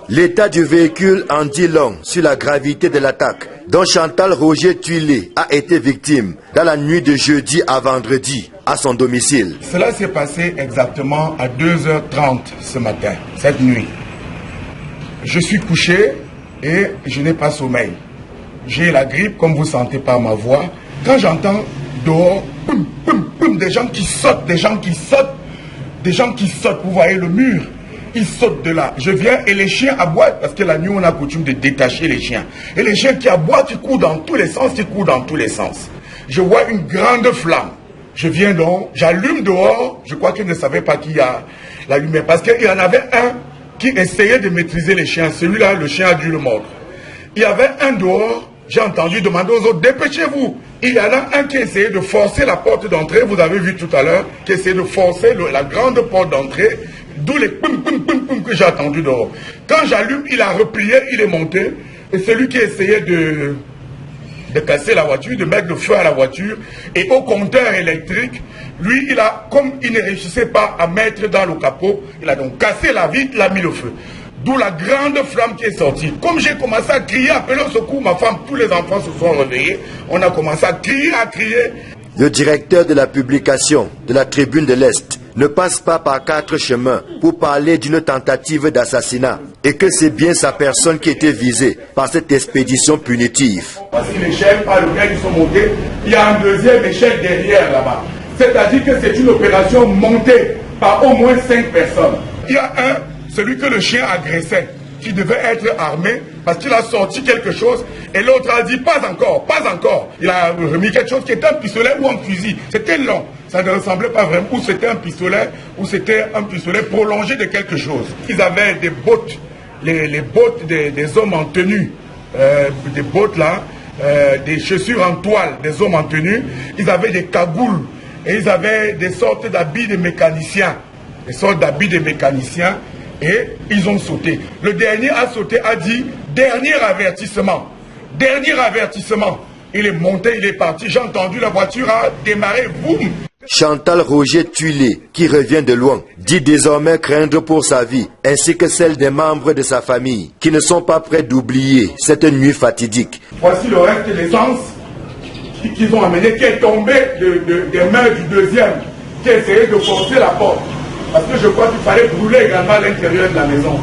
L'état du véhicule en dit long sur la gravité de l'attaque dont Chantal Roger Tuilé a été victime dans la nuit de jeudi à vendredi à son domicile. Cela s'est passé exactement à 2h30 ce matin, cette nuit. Je suis couché et je n'ai pas sommeil. J'ai la grippe, comme vous sentez par ma voix. Quand j'entends dehors, poum, poum, poum, des gens qui sautent, vous voyez le mur, ils sautent de là. Je viens et les chiens aboient, parce que la nuit on a coutume de détacher les chiens. Et les chiens qui aboient, qui courent dans tous les sens, Je vois une grande flamme. Je viens donc, j'allume dehors, je crois qu'ils ne savaient pas qui a l'allumé, parce qu'il y en avait un qui essayait de maîtriser les chiens. Celui-là, le chien a dû le mordre. Il y avait un dehors, j'ai entendu demander aux autres, dépêchez-vous. Il y en a un qui essayait de forcer la porte d'entrée, vous avez vu tout à l'heure, qui essayait de forcer la grande porte d'entrée, d'où les poum poum poum poum que j'ai entendu dehors. Quand j'allume, il a replié, il est monté, et celui qui essayait de casser la voiture, de mettre le feu à la voiture, et au compteur électrique, lui, comme il ne réussissait pas à mettre dans le capot, il a donc cassé la vitre, il a mis le feu. D'où la grande flamme qui est sortie. Comme j'ai commencé à crier, appeler au secours, ma femme, tous les enfants se sont réveillés, on a commencé à crier. Le directeur de la publication de la Tribune de l'Est ne passe pas par 4 chemins pour parler d'une tentative d'assassinat et que c'est bien sa personne qui était visée par cette expédition punitive. Voici l'échelle par laquelle ils sont montés. Il y a un deuxième échelle derrière là-bas. C'est-à-dire que c'est une opération montée par au moins 5 personnes. Il y a celui que le chien agressait, qui devait être armé parce qu'il a sorti quelque chose et l'autre a dit pas encore. Il a remis quelque chose qui était un pistolet ou un fusil. C'était long. Ça ne ressemblait pas vraiment. Ou c'était un pistolet prolongé de quelque chose. Ils avaient des bottes, les bottes des hommes en tenue, des bottes là, des chaussures en toile des hommes en tenue. Ils avaient des cagoules et ils avaient des sortes d'habits de mécaniciens. Et ils ont sauté. Le dernier a sauté, a dit dernier avertissement. Il est monté, il est parti. J'ai entendu la voiture a démarré. Boum. Chantal Roger Tuilé, qui revient de loin, dit désormais craindre pour sa vie, ainsi que celle des membres de sa famille, qui ne sont pas prêts d'oublier cette nuit fatidique. Voici le reste de l'essence qu'ils ont amené, qui est tombé des mains du deuxième, qui a essayé de forcer la porte. Parce que je crois qu'il fallait brûler également à l'intérieur de la maison.